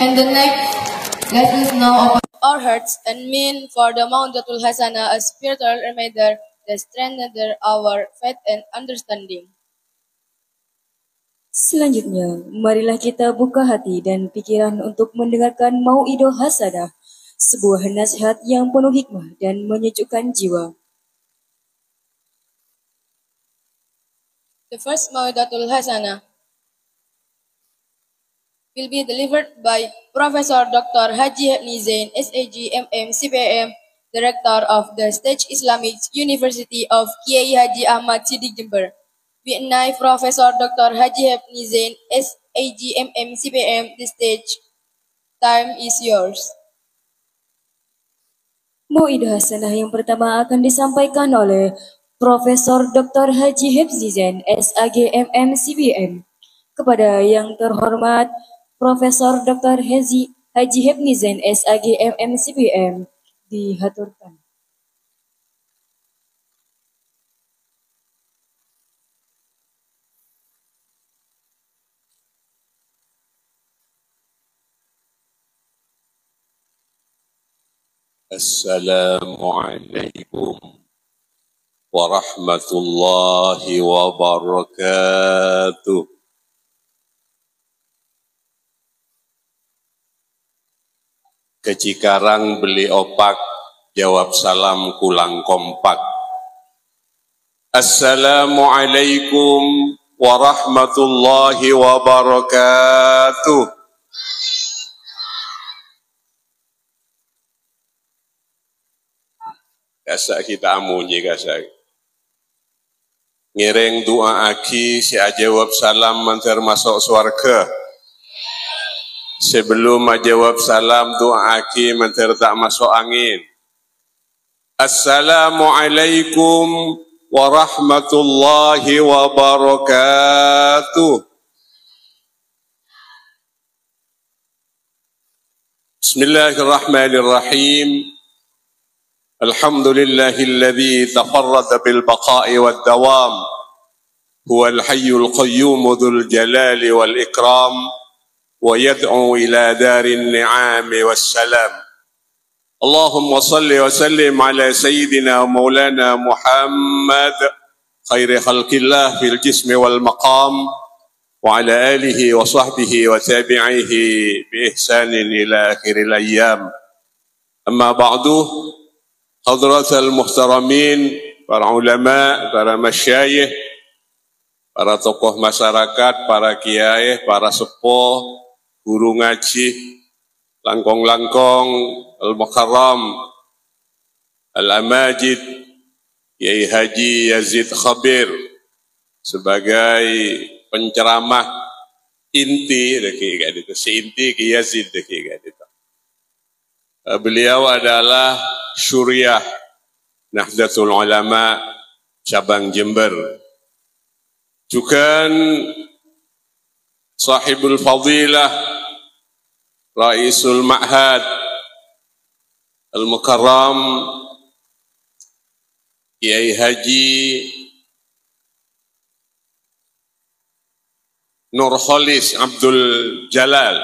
And the next, let us now open our hearts and mean for the Maundatul Hasanah a spiritual reminder that strengthens our faith and understanding. Selanjutnya, marilah kita buka hati dan pikiran untuk mendengarkan Mau'idoh Hasanah, sebuah nasihat yang penuh hikmah dan menyejukkan jiwa. The first Mau'idatul Hasanah will be delivered by Professor Dr. Haji Hebni Zain, SAG, MM, CPM, Director of the Stage Islamic University of Kiai Haji Ahmad Siddiq Jember. Bi'nai Profesor Dr. Haji Hebni Zain, SAG, MM, CPM, the stage time is yours. Mau'idoh Hasanah yang pertama akan disampaikan oleh Profesor Dr. Haji Hebni Zain, SAG, MM, CPM. Kepada yang terhormat Profesor Dr. Haji Hebni Zain, SAG, MM, CPM, dihaturkan. Assalamualaikum warahmatullahi wabarakatuh. Ke Cikarang beli opak, jawab salam kulang kompak. Assalamualaikum warahmatullahi wabarakatuh. Kasak kita amunyi kasak. Ngiring doa aki si ajawab salam mantar masuk surga. Sebelum ajawab salam doa aki mantar tak masuk angin. Assalamualaikum warahmatullahi wabarakatuh. Bismillahirrahmanirrahim. الحمد لله الذي تفرد بالبقاء والدوام هو الحي القيوم ذو الجلال والإكرام ويدعو إلى دار النعام والسلام اللهم صل وسلم على سيدنا ومولانا محمد خير خلق الله في الجسم والمقام وعلى آله وصحبه وتابعيه بإحسان إلى آخر الأيام أما بعد Hadratul muhtaramin, para ulama, para masyayikh, para tokoh masyarakat, para kiai, para sepuh, guru ngaji, langkong-langkong, al-mukarram, al-amajid, Kiai Haji Yazid Khabir, sebagai penceramah inti, si inti Kiai Yazid, beliau adalah Syuriah Nahdlatul Ulama cabang Jember. Juga sahibul fadilah Raisul Ma'had Al-Mukarram Kiai Haji Nurholis Abdul Jalal.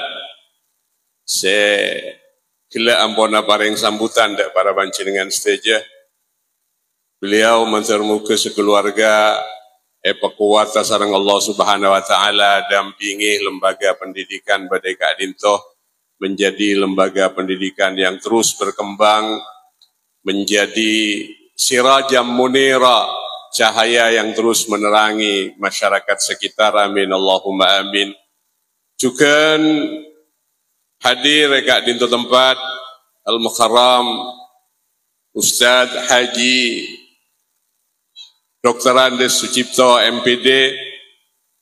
Kila ampona paring sambutan dak para panjenengan stage. Beliau mantarmuka sekeluarga pekuat sareng Allah Subhanahu wa taala dampingi lembaga pendidikan Badai Kak Dintoh menjadi lembaga pendidikan yang terus berkembang, menjadi sirajam munira, cahaya yang terus menerangi masyarakat sekitar. Amin Allahumma amin. Juga hadir Kak Dintoh tempat Al-Mukarram Ustadz Haji Dr. Andes Sucipto MPD.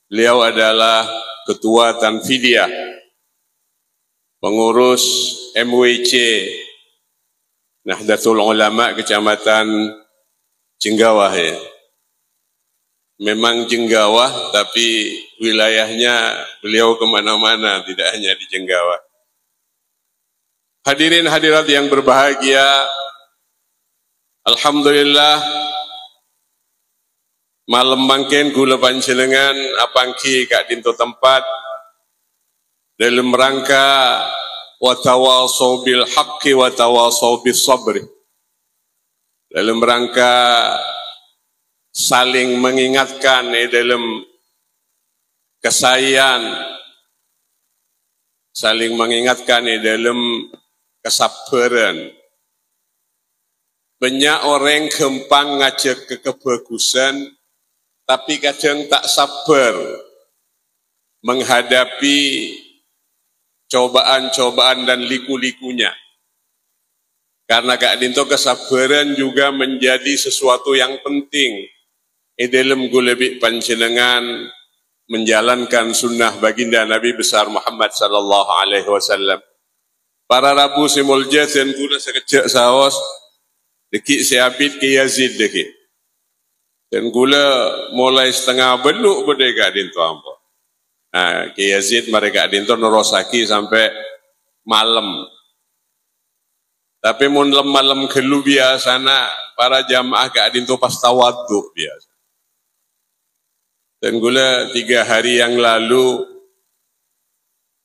Beliau adalah Ketua Tanfidiyah, pengurus MWC Nahdlatul Ulama Kecamatan Jenggawah ya. Memang Jenggawah tapi wilayahnya beliau kemana-mana, tidak hanya di Jenggawah. Hadirin hadirat yang berbahagia, alhamdulillah malam mangken gula panjenengan apangki Kak Dintoh tempat dalam rangka wa tawasau bil haqqi wa tawasau bis sabri. Dalam rangka saling mengingatkan dalam kesayangan, saling mengingatkan dalam kesabaran. Banyak orang gampang ngajak ke kebagusan, tapi kadang tak sabar menghadapi cobaan-cobaan dan liku-likunya. Karena Kak Dinto kesabaran juga menjadi sesuatu yang penting dalam gulebik panjenengan menjalankan sunnah baginda Nabi besar Muhammad sallallahu alaihi wasallam. Para Rabu simulja dan gula sekejap saos dekik siapit ke Yazid dekik. Dan gula mulai setengah beluk pada Kak Dinto ampo. Nah, ke Yazid mereka Kak Dinto nerosaki sampai malam. Tapi mun malam gelu biasana para jamaah Kak Dinto pas tawaduk biasa. Dan gula 3 hari yang lalu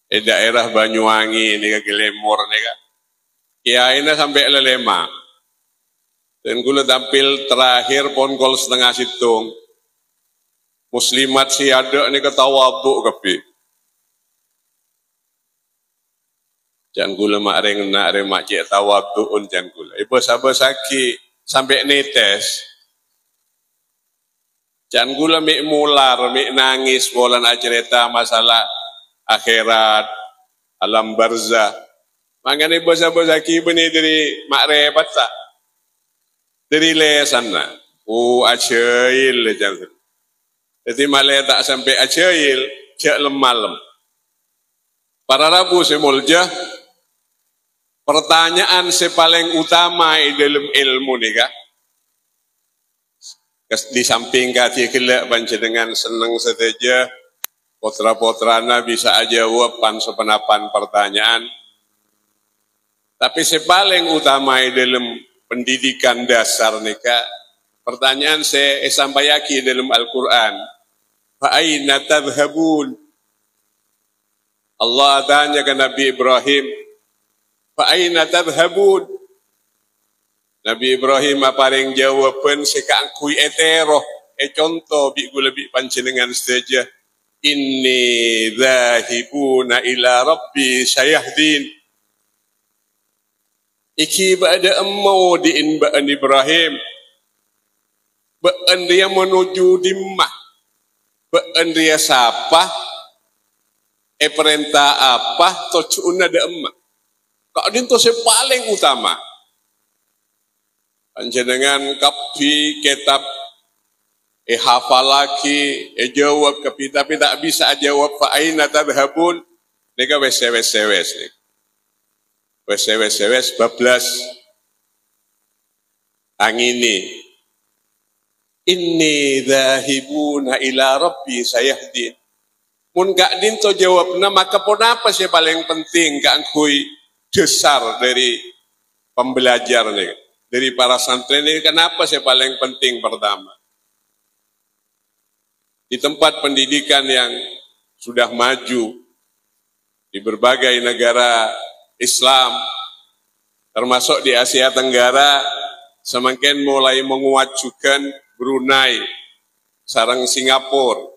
daerah Banyuwangi ini ke Gelemor ini kan. Kiainya sampai lelema. Dan gula tampil terakhir pon gol setengah situng. Muslimat si ada ni ketawa bu kapi. Jangan gula mak reng nak reng mak cik tawa bu un jangan gula. Ibu sabar sakit sampai netes. Jangan gula mik mular, mik nangis bolan cerita masalah akhirat, alam barzah. Makanya ibu sabar sakit benih dari mak rebat tak. Dari lesan na, acail jangan. Jadi malah tak sampai acail, cak lemalem. Para Rabu semulja, pertanyaan paling utama dalam ilmu ni kah? Di samping kati kelak panjenengan senang saja, potra-potrana bisa aja jawab sepenapan pertanyaan. Tapi paling utama dalam pendidikan dasar nika pertanyaan saya sampai yakin dalam Al-Quran fa aina tadhhabun Allah tanya ke Nabi Ibrahim fa aina tadhhabun Nabi Ibrahim paling jawaban sekang kui etero contoh bi lebih panjenengan saja inni dhahibuna ila rabbi sayahdin. Iki ba'da emmau diin ba'an Ibrahim. Ba'an dia menuju dimah. Ba'an dia siapa? Perintah apa? Tocu'una da emak. Kak Dinto paling utama. Panjenengan kapi kitab hafal lagi, jawab kapi, tapi tak bisa jawab fa'aina tadhabun. Nika wes-wes nih. Wes bablas angini inni dhahibuna ila rabbi sayahdin. Mun Kak Dinto jawabna maka pun apa sih paling penting Kak Kui dasar dari pembelajar nih, dari para santri ini kenapa sih paling penting pertama di tempat pendidikan yang sudah maju di berbagai negara Islam, termasuk di Asia Tenggara, semakin mulai menguajukan Brunei, sarang Singapura.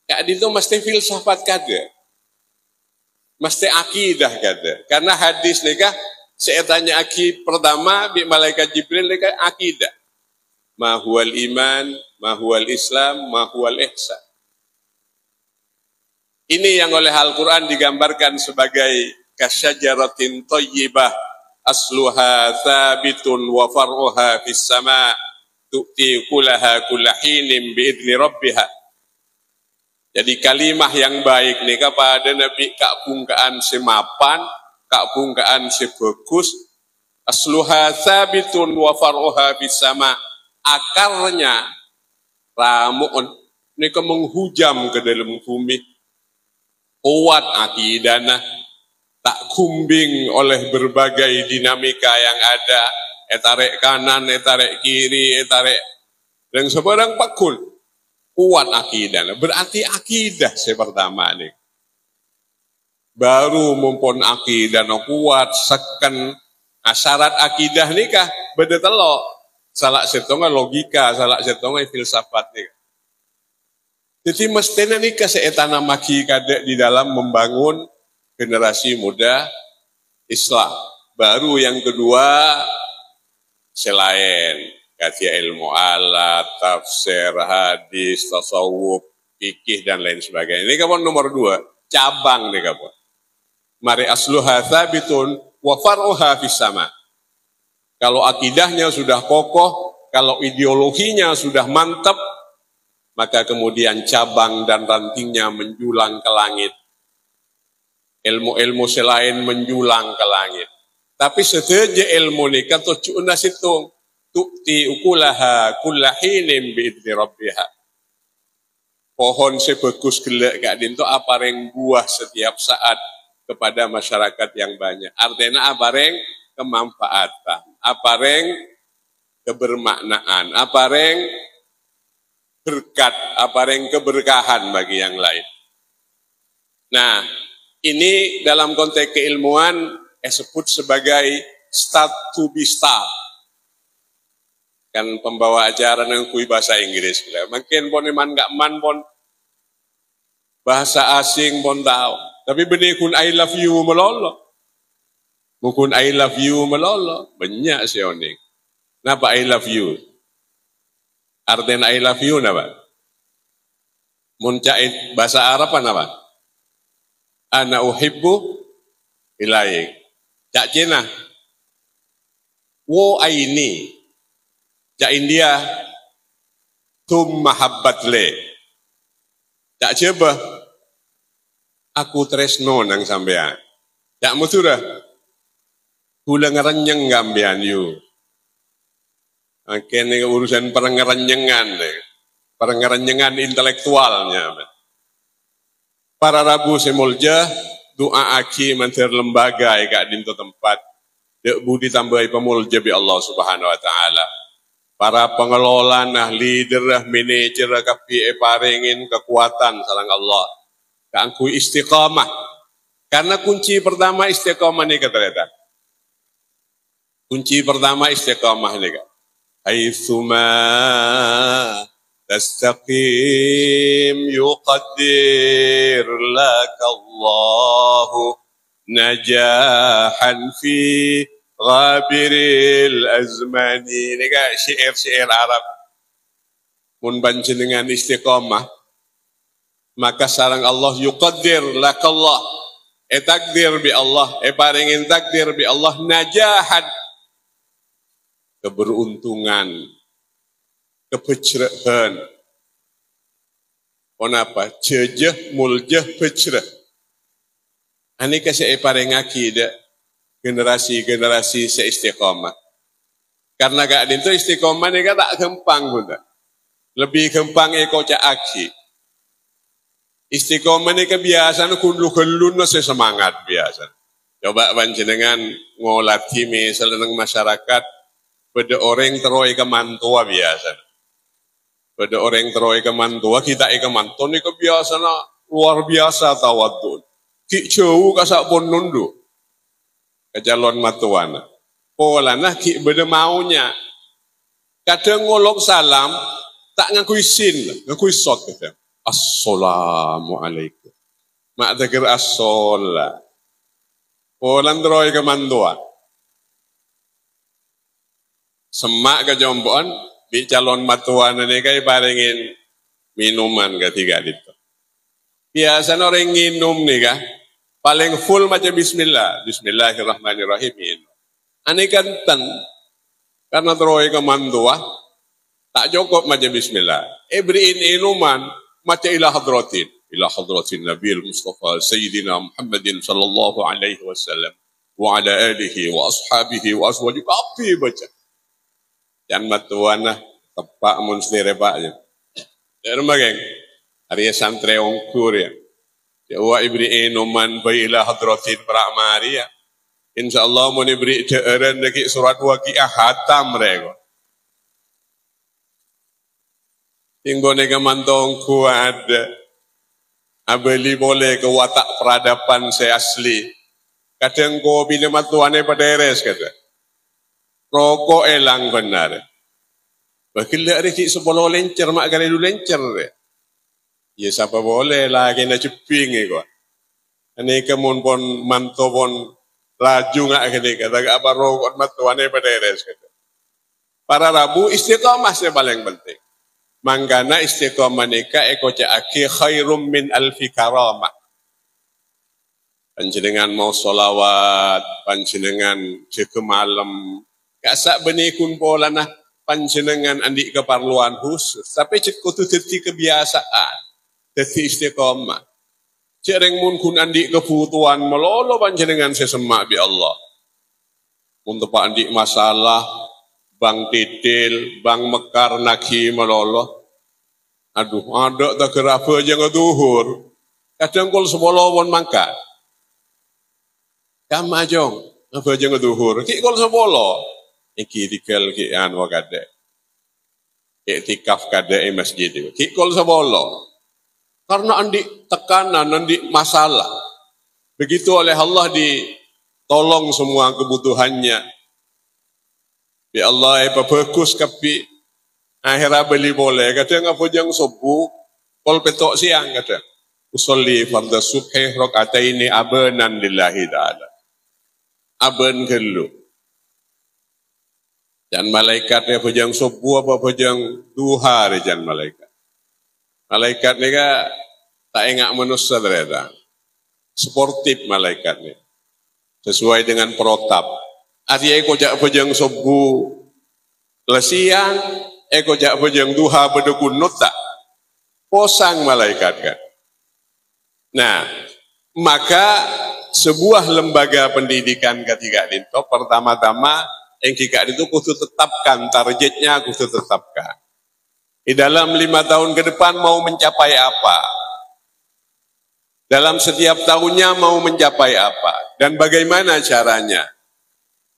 Kak Dinto mesti filsafat kada, mesti akidah kada. Karena hadis nikah, saya tanya pertama, bi malaikat Jibril nikah akidah. Ma huwal iman, ma huwal Islam, ma huwal ihsan. Ini yang oleh Al-Quran digambarkan sebagai kasyajaratin thayyibah asluha thabitun wa far'uha fis sama' tu'ti kulaha kullahinin biidni rabbiha. Jadi kalimah yang baik nih kepada Nabi kabungkaan semapan, kabungkaan sebagus, asluha thabitun wa far'uha fis sama', akarnya ramu'un nih menghujam ke dalam bumi. Kuat akidana, tak kumbing oleh berbagai dinamika yang ada, tarik kanan, tarik kiri, tarik dan sebarang pakul. Kuat akidana, berarti akidah pertama nih. baru mumpun akidah no kuat seken syarat akidah nikah beda telok salah setengah logika salah setengah filsafat nikah. Jadi mestinya nikah seetana maki kadek di dalam membangun generasi muda Islam. Baru yang kedua selain kajian ilmu alat, tafsir, hadis, tasawuf, fikih dan lain sebagainya. Ini kapan nomor 2, cabang nih kapan. Mari asluha tsabitun wa far'uha fis sama. Kalau akidahnya sudah kokoh, kalau ideologinya sudah mantap, maka kemudian cabang dan rantingnya menjulang ke langit. Ilmu-ilmu selain menjulang ke langit. Tapi seteja ilmu ni kata cuna situng tukti ukulaha kullahinin bi'idni rabbiha. Pohon sebagus gelek gak dinto apareng buah setiap saat kepada masyarakat yang banyak. Artinya apareng kemanfaatan, apareng kebermaknaan, apareng berkat, apareng keberkahan bagi yang lain. Nah, ini dalam konteks keilmuan disebut sebagai start to be start. Kan pembawa acara yang kui bahasa Inggris. Mungkin pun iman gak man pun bahasa asing pun tahu. Tapi benih kun I love you melolo. Bukan I love you melolo. Banyak sih oning. Napa I love you? Artinya I love you napa? Muncait bahasa Arab apa? Ana uhibbu ilaik. Cak Cina. Wo aini. Cak India. Tum mahabbat le. Cak Jeba. Aku tresno nang sampean. Cak Mutura. Kula ngerenyeng gambian yu. Kene urusan perengerenyengan deh. Perengerenyengan intelektualnya. Para Rabu semulja doa aki mentir lembaga kak dinto tempat dek budi tambahi pemulja bi Allah Subhanahu wa taala. Para pengelola nah leader manajer kapi paringin kekuatan salang Allah. Kaangku istiqamah. Karena kunci pertama istiqamah nih kata. Kunci pertama istiqamah nih kak. Haitsuma تستقيم يقدر لك الله نجاحا في غابر الأزمان. Ini kan syair-syair Arab. Mun panjenengan istiqamah maka sareng Allah yuqaddir lakallah takdir bi Allah paringin takdir bi Allah najahan keberuntungan kepecerahan. Kenapa? Jejeh muljeh pecerah. Ini kasih parengaki dak generasi-generasi seistiqamah. Karena gak dinto istiqamah ni kan tak gampang pun. Lebih gampang cak aksi. Istiqamah ni kebiasaan kulun sesemangat biasa. Coba panjenengan ngolatih misalnya masyarakat pada orang teroi kemantua biasa. Pada orang teroi kemantua kita kemantua ni kebiasaan luar biasa tawadun. Ki jauh kasak pun nundu ke calon matuana. Polana ki beda maunya. Kadang ngolok salam tak ngaku isin, ngaku isot kita. Assalamualaikum. Mak takir as-sholat. Polan teroi kemantua. Semak ke jomboan. Di calon matuan ini kayak paringin minuman ketiga itu. Biasanya orang minum nih kah, paling full macam Bismillah, Bismillahirrahmanirrahim. Ani kan karena teroi kemantua, tak cukup macam Bismillah. Beriin minuman macam ila hadratin Nabi Mustafa Sayyidina Muhammadin sallallahu alaihi wasallam wa ala alihi wa ashabihi wa azwajihi api baca. Yang matuana tepak munstire paknya. Derma geng. Arya santre ongkur ya. Jawa ibri inuman baila hadratin Maria. Insyaallah mun ibri deureun deki surat waqiah hatam mereka. Tinggone kemantong kuat. Abeli boleh ke watak peradaban saya asli. Kadang ko bila matuane paderes kata. Rokok elang benar. Bakilak reki sebolo lencer mak kali du lencer. Ya siapa boleh lagi na ceping ko. Ani kemun pon manto pon laju ngak kene kata apa rokok matuane paderes kata. Para Rabu istiqamah yang paling penting. Manggana istiqamah nikah eko ca'aki khairum min alfi karamah. Panjenengan mau solawat, panjenengan jeke malam. Kasak benih kun polana panjenengan andik keperluan khusus. Tapi cek kutu teti kebiasaan. Teti istiqamah. Cereng mun kun andik kebutuhan melolo panjenengan sesemak bi Allah. Untuk pak andik masalah, bang titil, bang mekar naki melolo. Aduh, ada tak kerapa jangan duhur. Kadang kol sebolo pun mangkat. Kama jong, apa jangan duhur. Ki kol sebolo. Iki dikel ki anu kade. Iktikaf kade masjid itu. Ki kol sebolo. Karena andik tekanan, andik masalah. Begitu oleh Allah ditolong semua kebutuhannya. Ya Allah, bagus kapi akhirnya beli boleh. Kata ngapa jangan subuh, kol petok siang kata. Usolli fardhu subhi rakaataini abanan lillahi ta'ala. Aban kelu. Dan malaikatnya pejang subuh apa pejang duha rejan malaikat. Malaikat ni ka tak ingat manusia ternyata. Sportif malaikatnya. Sesuai dengan protap. Artinya eko jak pejang subuh lesiang, eko jak pejang duha berdekunut tak. Posang malaikat kan. Nah, maka sebuah lembaga pendidikan ketiga itu pertama-tama yang kika itu kudu tetapkan targetnya, kudu tetapkan. Di dalam 5 tahun ke depan mau mencapai apa? Dalam setiap tahunnya mau mencapai apa? Dan bagaimana caranya?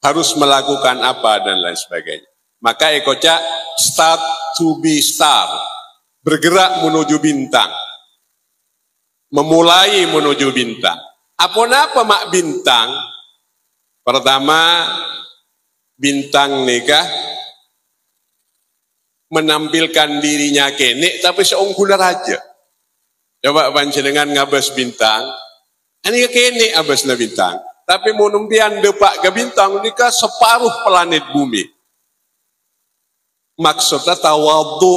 Harus melakukan apa dan lain sebagainya. Maka ekoca start to be star. Bergerak menuju bintang. Memulai menuju bintang. Apa mak bintang? Pertama, bintang nikah menampilkan dirinya kenek tapi seunggular aja. Coba panjenengan ngabas bintang, ini kenek abasna bintang. Tapi menumpian depak ke bintang nikah separuh planet bumi. Maksudnya tawadhu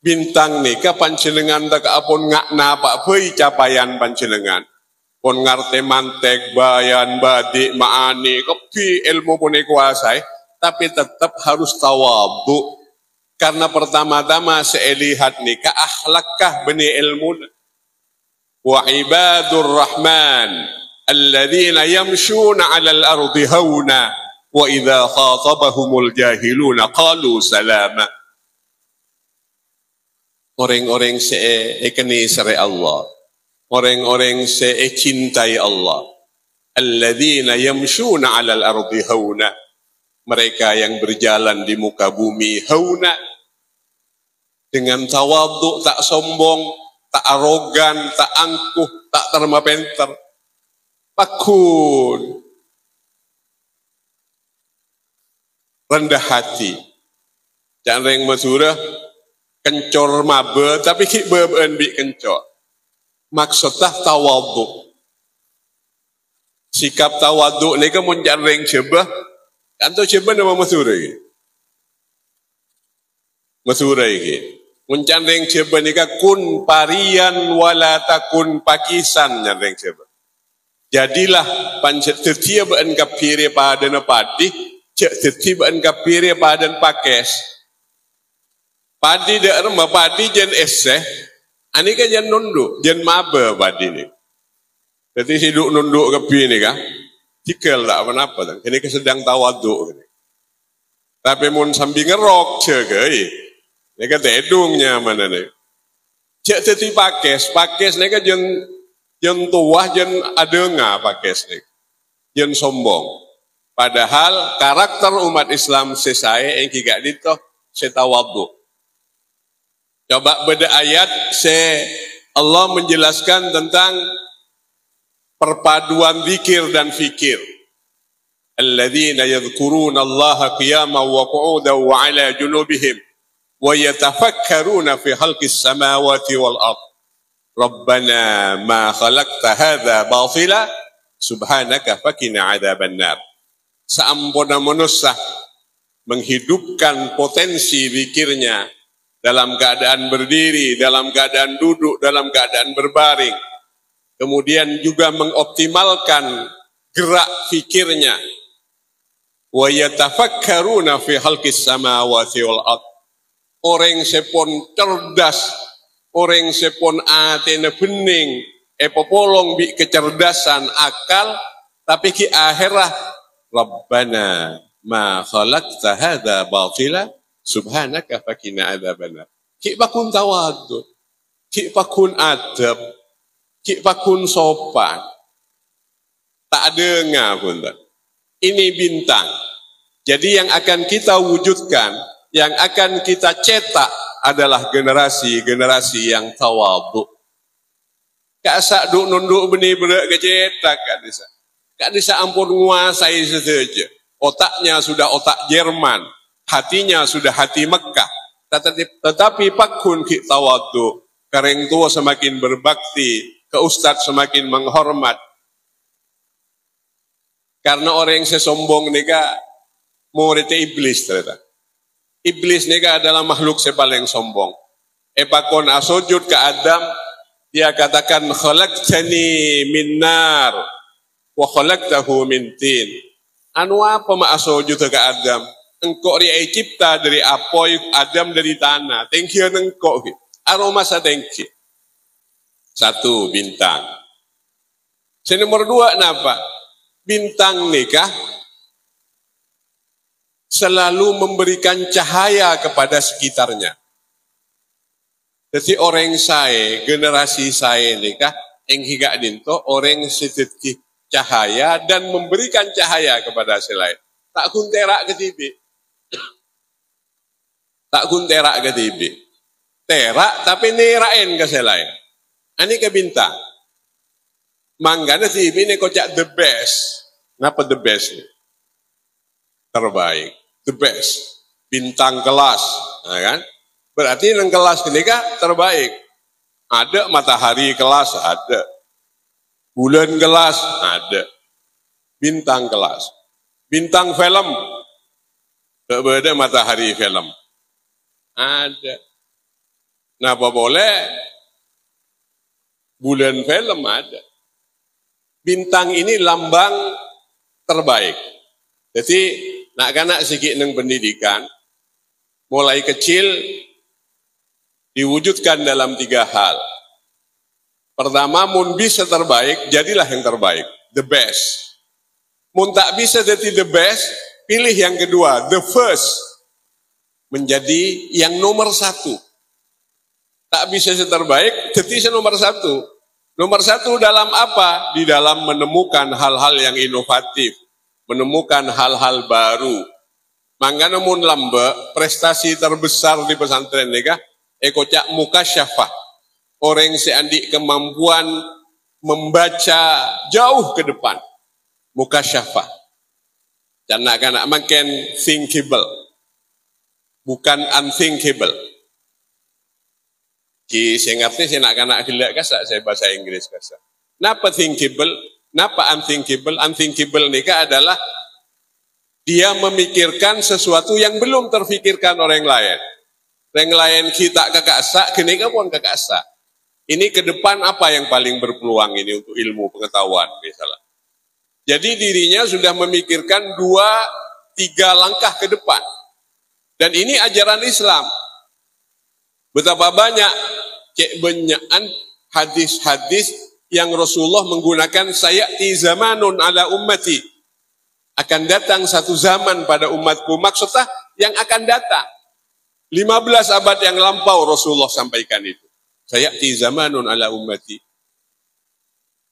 bintang nikah panjenengan tak apun ngak napa boi capaian panjenengan. Pun ngarte mantek, bayan, badik, ma'ani, kepi ilmu pun kuasai, tapi tetap harus tawadhu. Karena pertama-tama saya lihat nikah akhlakkah bani ilmu. Wa ibadur rahman alladzina yamshuna 'alal ardi hauna wa idza khatabahumul jahiluna qalu salama. Orang-orang seikeni sare Allah. Orang-orang cintai Allah. Alladzina yamshuna 'alal ardi hauna. Mereka yang berjalan di muka bumi hauna. Dengan tawadhu, tak sombong, tak arogan, tak angkuh, tak termapenter. Pakun. Rendah hati. Jangan yang masurah kencor mabe, tapi ki beben bi kencor. Maksudnya tawadhu. Sikap tawadhu ni kan menjareng coba. Kanto coba nama masurah ini. Masurah ini. Menjareng coba ni kan kun parian wala takun pakisan jareng coba. Jadilah pancet tetia ben kapire pada napadi, cek tetia ben kapire pada pakes. Padi dak remah padi jen eseh. Ani kan jen nunduk, jen mabe padi ni. Jadi hidup nunduk kapi ni kan, tikel tak apa-apa. Ini kan sedang tawaduk. Tapi mun sambil ngerok cek, ini kan tedungnya mana ni. Cek teti pakes ni kan jen tuah, jen adenga pakes ni. Jen sombong. Padahal karakter umat Islam sesai yang kigak dito, setawaduk. Coba beda ayat Allah menjelaskan tentang perpaduan zikir dan fikir. Alladzina yadhkuruna Allaha qiyaman wa qu'udan wa 'ala junubihim wa yatafakkaruna fi khalqis samawati wal ard. Rabbana ma khalaqta hadza batila subhanaka faqina 'adzabannar. Seampuna manusia menghidupkan potensi zikirnya dalam keadaan berdiri, dalam keadaan duduk, dalam keadaan berbaring. Kemudian juga mengoptimalkan gerak fikirnya. Wa yatafakkaruna fi khalqis samawati wal ard. Orang sepon cerdas, orang sepon atene bening, popolong bi kecerdasan akal, tapi ki akhirah Rabbana ma khalaqta hadza batila subhanaka faqina adzabannar. Ki pakun tawadhu, ki pakun adab, ki pakun sopan. Tak dengar pun tak. Ini bintang. Jadi yang akan kita wujudkan, yang akan kita cetak adalah generasi-generasi yang tawadhu. Kak sak duk nunduk benih berak kecetak kak desa. Kak desa ampun nguasai saja. Otaknya sudah otak Jerman, hatinya sudah hati Mekah. Tetapi pakun ki tawadhu, kareng tua semakin berbakti, ke ustadz semakin menghormat. Karena orang yang sesombong nika muridnya iblis ternyata. Iblis nika adalah makhluk sepaling sombong. Epakon asojud ke Adam, dia katakan khalaqtani min nar wa khalaqtahu min tin. Anu apa mak asojud ke Adam? Engkau ria cipta dari apoy, Adam dari tanah. Thank you engkau. Aroma sa thank you. Satu, bintang. Nomor dua, kenapa? Bintang nikah selalu memberikan cahaya kepada sekitarnya. Jadi orang saya, generasi saya nikah, yang higa dinto, orang sedikit cahaya dan memberikan cahaya kepada selain. Tak kun terak ke TV. Tak kun terak ke TV. Terak tapi nerain ke selain. Ini ke bintang. Manggana TV ini kocak the best. Kenapa the best? Terbaik. The best. Bintang kelas. Nah, kan? Berarti yang kelas ketika terbaik. Ada matahari kelas, ada. Bulan kelas, ada. Bintang kelas. Bintang film. Berbeda matahari film. Ada. Nah, apa boleh? Bulan film ada. Bintang ini lambang terbaik. Jadi, nak kanak sikit neng pendidikan, mulai kecil diwujudkan dalam 3 hal. Pertama, mun bisa terbaik, jadilah yang terbaik, the best. Mun tak bisa jadi the best, pilih yang kedua, the first, menjadi yang nomor 1. Tak bisa yang terbaik, jadi nomor 1. Nomor 1 dalam apa? Di dalam menemukan hal-hal yang inovatif, menemukan hal-hal baru. Mangga namun lamba, prestasi terbesar di pesantren nikah, ekocak mukasyafah. Orang seandik kemampuan membaca jauh ke depan. Mukasyafah. Kanak-kanak makin thinkable. Bukan unthinkable. Saya ngerti saya nak kanak gila kasak saya bahasa Inggris kasak. Napa thinkable? Napa unthinkable? Unthinkable nikah adalah dia memikirkan sesuatu yang belum terfikirkan orang lain. Orang lain kita kekasak, kenika pun kekasak. Ini ke depan apa yang paling berpeluang ini untuk ilmu pengetahuan misalnya. Jadi dirinya sudah memikirkan 2-3 langkah ke depan. Dan ini ajaran Islam. Betapa banyak kebanyakan hadis-hadis yang Rasulullah menggunakan sayati zamanun ala ummati. Akan datang satu zaman pada umatku. Maksudnya yang akan datang. 15 abad yang lampau Rasulullah sampaikan itu. Sayati zamanun ala ummati.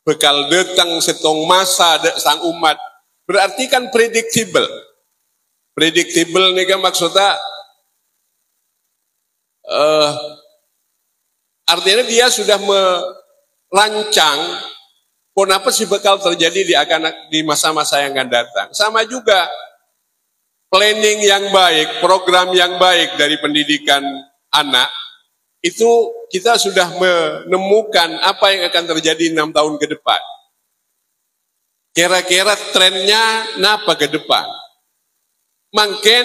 Bekal datang setong masa sang umat. Berarti kan predictable. Predictable ini kan maksudnya Artinya dia sudah merancang pun apa sih bakal terjadi di masa-masa yang akan datang. Sama juga planning yang baik, program yang baik dari pendidikan anak, itu kita sudah menemukan apa yang akan terjadi 6 tahun ke depan. Kira-kira trennya napa ke depan. Mungkin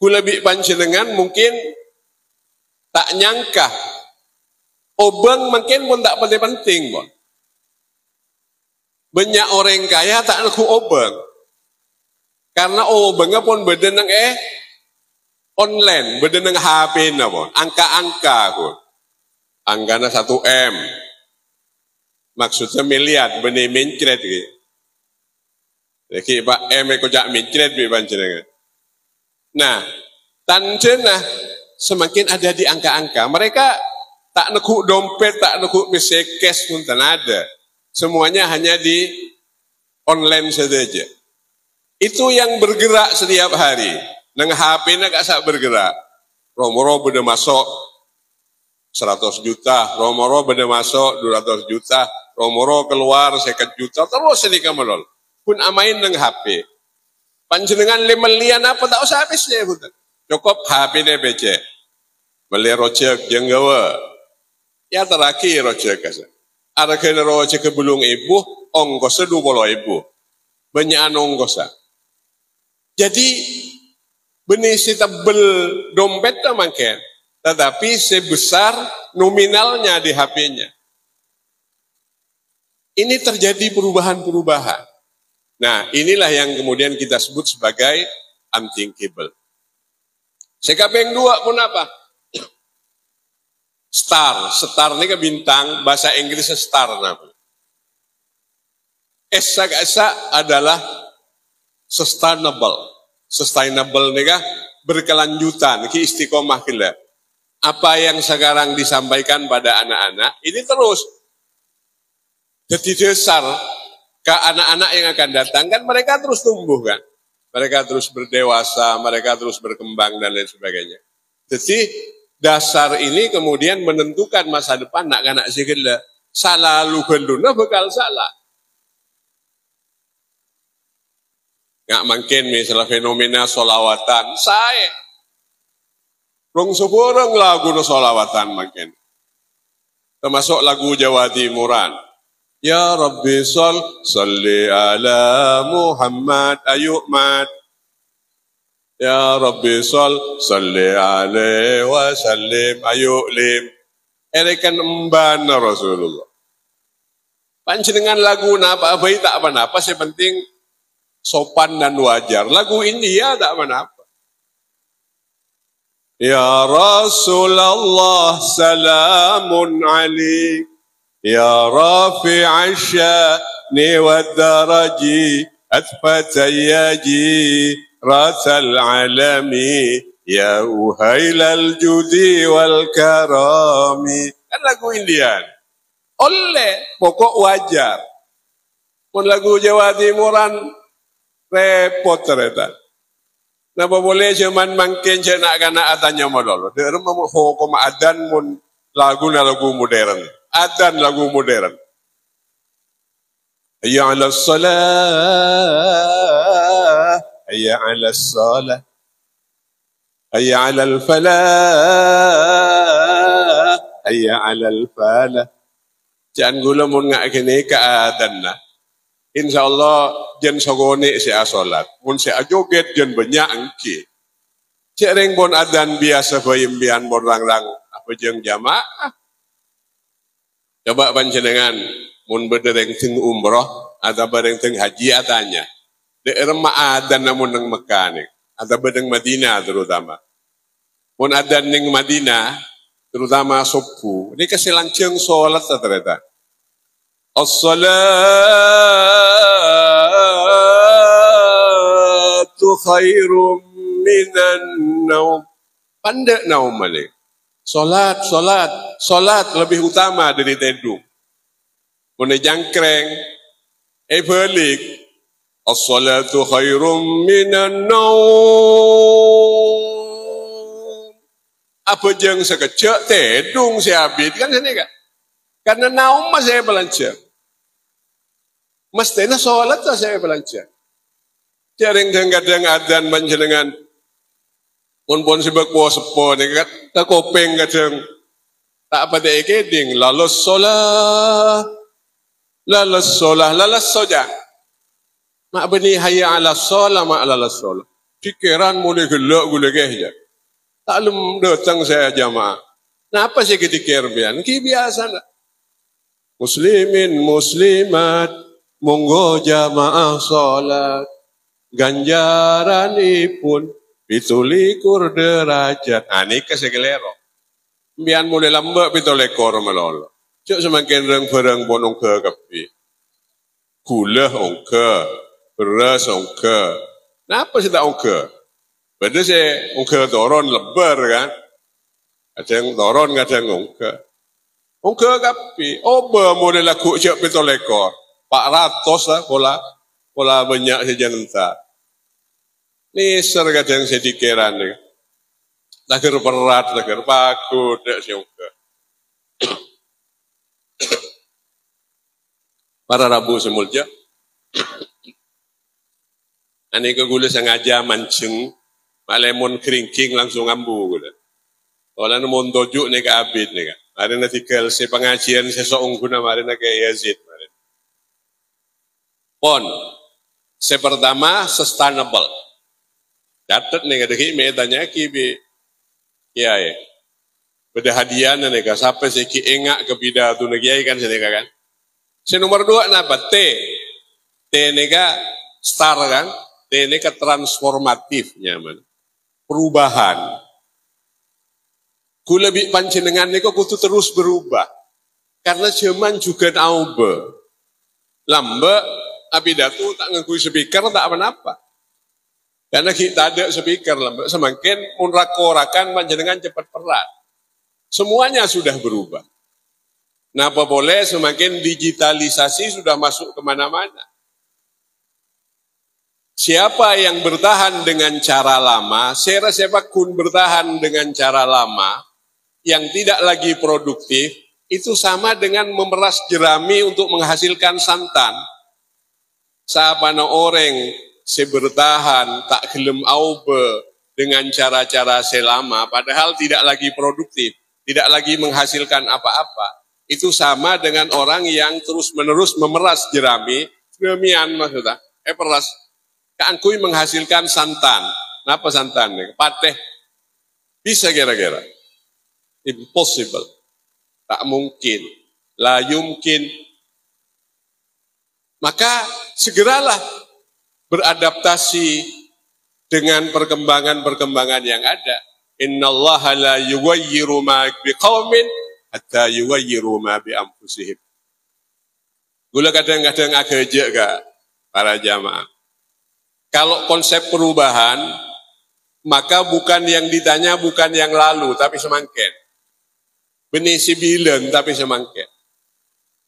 kulebih panjenengan mungkin tak nyangka. Obeng mungkin pun tak penting-penting. Banyak orang kaya tak naku obeng. Karena obengnya pun bedeneng online, bedeneng HP na pun. Angka-angka pun. Angkana 1 M. Maksudnya miliar, benih mencret gitu. Jadi Pak M ko jak mencret bi panjenengan. Nah, tandena semakin ada di angka-angka. Mereka tak nekuk dompet, tak nekuk cash pun tak ada. Semuanya hanya di online saja. Itu yang bergerak setiap hari. Nang HP-nya gak sak bergerak. Romoro beda masuk 100 juta, Romoro beda masuk 200 juta, Romoro keluar 50 juta, terus ini kamu pun amain nang HP. Panjenengan lemelian apa tak usah habisnya pun. Cukup HP-nya becek. Beli rojek yang gawa. Ya terakhir rojek kasa. Ada kena rojek ke belung ibu, ongkosnya 20.000. Banyak ongkosnya. Jadi benih si tebel dompet tak makan, tetapi sebesar nominalnya di HP-nya. Ini terjadi perubahan-perubahan. Nah, inilah yang kemudian kita sebut sebagai unthinkable. Sikap yang 2 pun apa? Star. Star ini ke bintang, bahasa Inggrisnya star. Esa adalah sustainable. Sustainable ini kan berkelanjutan, ki istiqomah kita. Apa yang sekarang disampaikan pada anak-anak, ini terus jadi dasar ke anak-anak yang akan datang, kan mereka terus tumbuh kan. Mereka terus berdewasa, mereka terus berkembang dan lain sebagainya. Jadi dasar ini kemudian menentukan masa depan anak-anak sikila. Salah lu geluna bakal salah. Nggak mungkin misalnya fenomena solawatan, saya. Rong seborang lagu no solawatan mungkin. Termasuk lagu Jawa Timuran. Ya Rabbi salli ala Muhammad ayuk mat. Ya Rabbi salli alaihi wa sallim ayuk lim. Erekan emban Rasulullah. Panjenengan lagu napa baik tak apa-apa, sepenting sopan dan wajar. Lagu India tak apa-apa. Ya Rasulullah salamun alaik. Ya rafi'a sya'ni wa daraji atfatayyaji rasal alami ya uhailal judi wal karami. Kan lagu Indian. Oleh pokok wajar. Pun lagu Jawa Timuran repot ternyata. Napa boleh cuman mangkin nak kana atanya modal. Dia mau hukum adan mun lagu modern. Adan lagu modern. Hayya 'ala shalah, hayya 'ala shalah, hayya 'ala falah, hayya 'ala falah. Jangan gula mun ngak kene ka adan lah. Insyaallah jen sogone si asolat. Mun si ajoget jen banyak engki. Cek reng bon adan biasa bayembian bon rang-rang apa jeng jamaah. Coba panjenengan mun bedereng teng umroh atau bereng teng haji atanya. Daerah adan namun nang Mekah nih, atau bedeng Madinah terutama. Mun adan ning Madinah terutama subuh, ini kesilanceng sholat ternyata. As-salatu khairum minan naum. Pandai naum malik. Solat lebih utama dari tidur. Mune jangkreng, balik. As-salatu khairum minan naum. Apa jeng sekecek tedung si Abid kan sini kan. Karena naum saya belanja. Mestinya sholat saya belanja. Jaring kadang adan panjenengan. Pun sibuk puas sepo nih kan. Tak kopeng kadang. Tak apa deh keding. Lalos sholat. Lalos soja. Mak beni hayya ala sholat, mak lalos sholat. Pikiran mulai gelak gula kehja. Tak lem datang saya jamaah. Nah apa sih ketika bian? Ki biasa nak. Muslimin muslimat monggo jamaah sholat. Ganjaranipun pitulikur derajat. Nah ini kesegelero. Bian mulai lambak pitulekor melolo. Cuk semakin reng-reng bonong ke kapi. Gula ongke, beras ongke. Kenapa sih tak ongke? Beda sih ongke toron lebar kan. Kadang toron kadang ongke. Ongke kapi. Oba mulai laku cuk pitulekor. 400 lah pola banyak saja entah. Nisar kadang sedikiran nih. Lager berat, lager paku, tak siungke. Para Rabu semulja. Ani ke gula sengaja mancing, malemon keringking langsung ambu gula. Kalau namun dojuk nih ke Abid nih kan. Hari nanti kel si pengajian seseorang guna hari nanti Yazid. Pon, sepertama sustainable. Dapat nih kadang ini tanya kibi, ya. Beda hadiah nih kan sampai seki engak ke bida tu negeri kan sini kan. Si nomor 2 apa? T nega star kan, T nega transformatif nyaman, perubahan. Ku lebih panjenengan nega kutu terus berubah, karena zaman juga naube, lambe, abidatu tak ngakui speaker tak apa-apa. Karena kita ada speaker, semakin munrakorakan panjenengan cepat perat. Semuanya sudah berubah. Nah, apa boleh semakin digitalisasi sudah masuk kemana-mana. Siapa yang bertahan dengan cara lama, siapa kun bertahan dengan cara lama, yang tidak lagi produktif, itu sama dengan memeras jerami untuk menghasilkan santan. Siapa orang bertahan tak gelem aube dengan cara-cara selama padahal tidak lagi produktif, tidak lagi menghasilkan apa-apa. Itu sama dengan orang yang terus-menerus memeras jerami, jeramian maksudnya, peras. Keangkui menghasilkan santan. Kenapa santan? Pateh. Bisa kira-kira? Impossible. Tak mungkin. La yumkin. Maka segeralah beradaptasi dengan perkembangan-perkembangan yang ada. Innallaha la yughayyiru ma biqaumin hatta yughayyiru ma bi anfusihim. Gula kadang-kadang agak aja gak para jamaah. Kalau konsep perubahan, maka bukan yang ditanya bukan yang lalu, tapi semangken. Benih si bilen tapi semangken.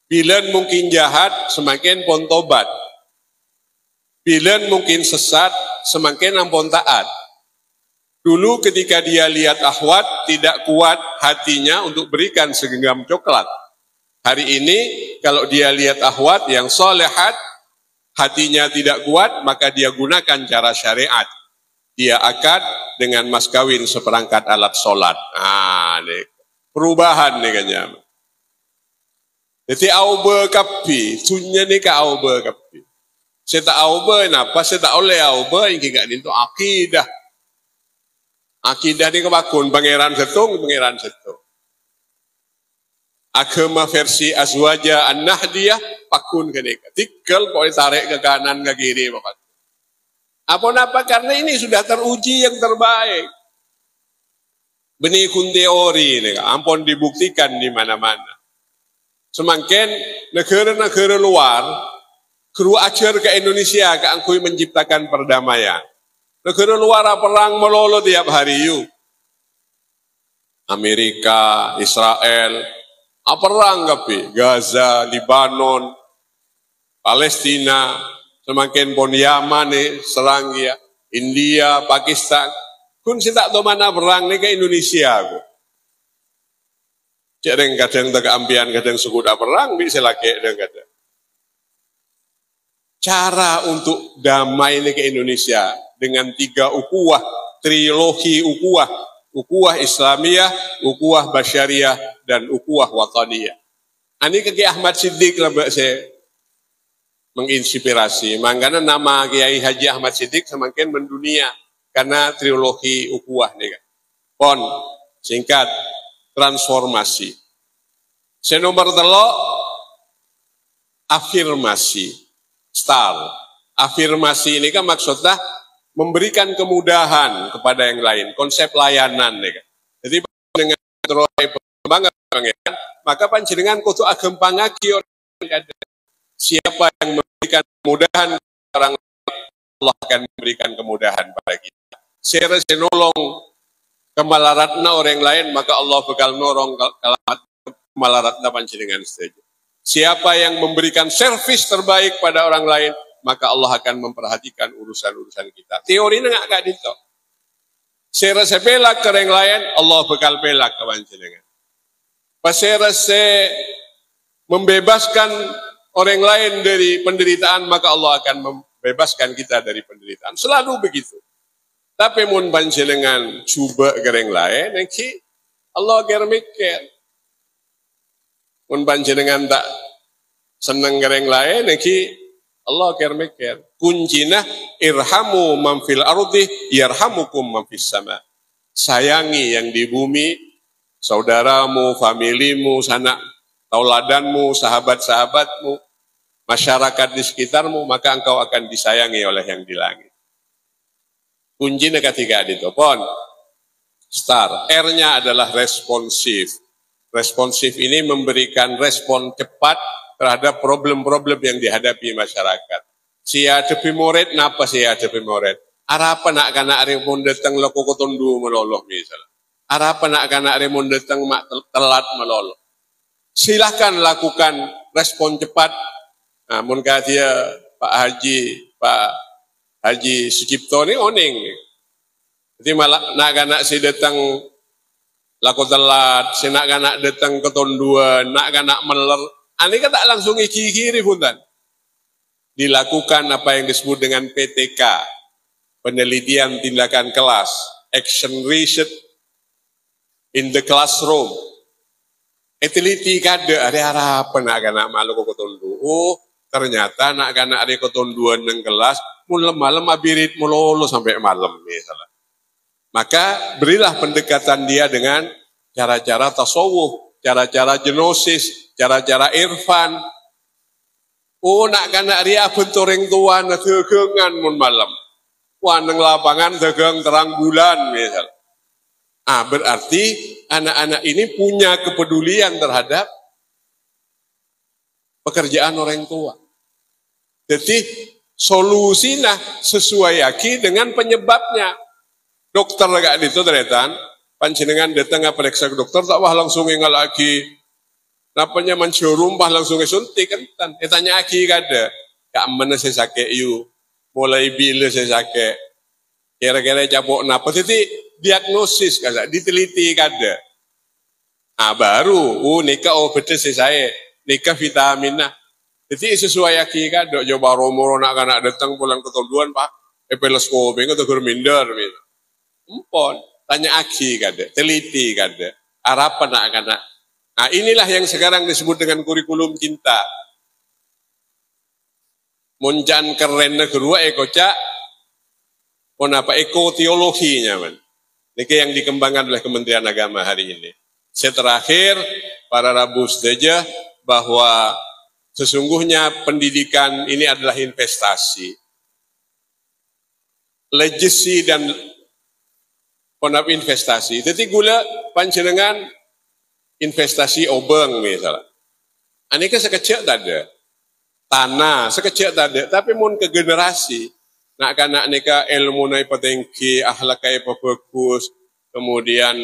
Bilen mungkin jahat, semakin pon tobat. Bilen mungkin sesat, semakin ampun taat. Dulu ketika dia lihat Ahwat, tidak kuat hatinya untuk berikan segenggam coklat. Hari ini, kalau dia lihat Ahwat yang solehat, hatinya tidak kuat, maka dia gunakan cara syariat. Dia akad dengan mas kawin seperangkat alat sholat. Nah, nih, perubahan nih kayaknya. Jadi aube kapi, sunya nih ke aube kapi. Saya tak aube, kenapa? Saya tak oleh aube, ini gak itu akidah. Akidah ini kebakun, pangeran setung. Agama versi azwaja an-nahdiyah, pakun ke deka. Tikal boleh tarik ke kanan, ke kiri. Apa-apa, karena ini sudah teruji yang terbaik. Benih kun teori, ini, ampun dibuktikan di mana-mana. Semakin negara-negara luar, kru ajar ke Indonesia, keangkui menciptakan perdamaian. Negara luar perang melolo tiap hari yuk. Amerika, Israel, perang tapi Gaza, Libanon, Palestina, semakin pon Yaman serang ya, India, Pakistan. Kun si tak tahu mana berang ni ke Indonesia aku. Cek kadang tak ambian, kadang suku dah perang, bisa laki dan kadang. Cara untuk damai ini ke Indonesia dengan 3 ukuah, trilogi ukuah, ukuah Islamiyah, ukuah Basyariah, dan ukuah Wataniyah. Ini ke Kiai Ahmad Siddiq lah saya menginspirasi. Makanya nama Kiai Haji Ahmad Siddiq semakin mendunia karena trilogi ukuah nih kan. Pon singkat transformasi. Senomor telo afirmasi. Star. Afirmasi ini kan maksudnya memberikan kemudahan kepada yang lain. Konsep layanan nih kan. Jadi dengan perkembangan maka panjenengan kudu agem pangagi orang siapa yang memberikan kemudahan orang Allah akan memberikan kemudahan pada kita. Sere senolong kemalaratna orang lain maka Allah bakal nolong kemalaratna panjenengan saja. Siapa yang memberikan servis terbaik pada orang lain maka Allah akan memperhatikan urusan-urusan kita. Teorinya nggak kayak gitu. Sere sebelak ke orang lain Allah bakal belak ke panjenengan. Pasera se membebaskan orang lain dari penderitaan, maka Allah akan membebaskan kita dari penderitaan. Selalu begitu. Tapi mun panjenengan coba ke orang lain, nanti Allah akan mikir. Mun panjenengan tak seneng ke orang lain, nanti Allah akan mikir. Kuncinya irhamu man fil ardi yarhamukum man fis sama. Sayangi yang di bumi, saudaramu, familimu, sanak tauladanmu, sahabat-sahabatmu, masyarakat di sekitarmu, maka engkau akan disayangi oleh yang di langit. Kuncinya ketiga itu, pon. Star. R-nya adalah responsif. Responsif ini memberikan respon cepat terhadap problem-problem yang dihadapi masyarakat. Si hadapi murid, napa si hadapi murid? Arapa nak kana ari pun datang loko kotondu meloloh misalnya. Arapa nak kana remon datang mak telat melolo. Silahkan lakukan respon cepat. Nah, mun dia Pak Haji Sucipto ini oning. Jadi malah nak kana si datang laku telat, si nak kana datang ketonduan, nak kana meler. Ani kan tak langsung iki-iki punten. Dilakukan apa yang disebut dengan PTK, penelitian tindakan kelas, action research in the classroom. Eteliti kada ada harapan nak kana malu kok tondu. Oh, ternyata nak kana ada ketonduan nang kelas, mulai malam abirit mulolo sampai malam misalnya. Maka berilah pendekatan dia dengan cara-cara tasawuf, cara-cara genosis, cara-cara irfan. Oh, nak kana ria bentoreng tua na dagangan mun malam. Wah, nang lapangan dagang terang bulan misalnya. Berarti anak-anak ini punya kepedulian terhadap pekerjaan orang tua. Jadi solusinya sesuai aki dengan penyebabnya. Dokter gak itu ternyata panjenengan datang periksa ke dokter tak wah langsung ingat lagi. Napanya mencurum bah langsung suntik kan? Tanya aki kada. Kak mana saya sakit you? Mulai bila saya sakit? Kira-kira cabok napa? Jadi diagnosis kada, diteliti kada. Baru, nikah betul saya, nikah vitaminnya. Jadi sesuai aki kada, coba romo nak kana datang pulang ketonduan pak, epileskopi itu germinder, empon, tanya aki kada, teliti kada, harapan nak kana. Inilah yang sekarang disebut dengan kurikulum cinta. Muncan keren negara ekoca, apa ekoteologinya man. Ini yang dikembangkan oleh Kementerian Agama hari ini. Terakhir, para Rabu saja bahwa sesungguhnya pendidikan ini adalah investasi. Legacy dan investasi. Jadi gula panjenengan investasi obeng misalnya. Ini kan sekecil tak ada. Tanah sekecil tak ada. Tapi mun ke generasi. Nak kanak nika ilmu nai patengki, akhlak kaya bagus, kemudian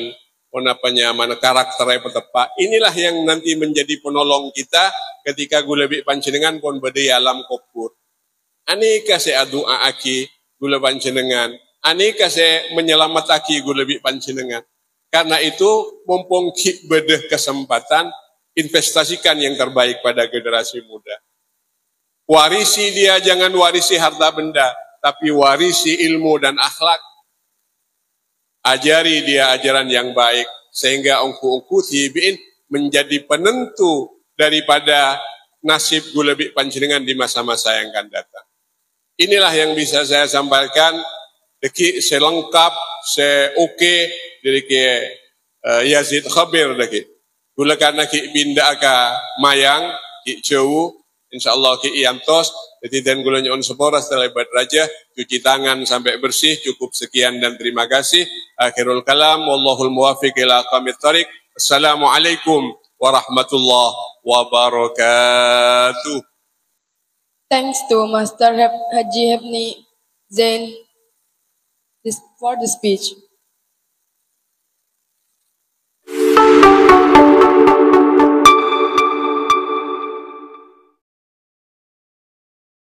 mana karakter tepat. Inilah yang nanti menjadi penolong kita ketika gula bik panjenengan pun berdaya alam kubur. Anika saya doa aki gula panjenengan Ani kasih menyelamataki gue lebih pancinengan. Karena itu mumpung ki bedeh kesempatan investasikan yang terbaik pada generasi muda. Warisi dia, jangan warisi harta benda, tapi warisi ilmu dan akhlak. Ajari dia ajaran yang baik sehingga ungku-ungku tibiin menjadi penentu daripada nasib gue lebih pancinengan di masa-masa yang akan datang. Inilah yang bisa saya sampaikan. Deki selengkap, oke dari ke Yazid Khabir deki. Gula karena ki binda aka mayang, ki jauh, insyaallah ki iantos. Jadi dan gula nyon sepora setelah ibadah raja, cuci tangan sampai bersih. Cukup sekian dan terima kasih. Akhirul kalam, wallahul muwafiq ila aqwamit thariq. Assalamualaikum warahmatullahi wabarakatuh. Thanks to Master Haji Hepni Zain for the speech.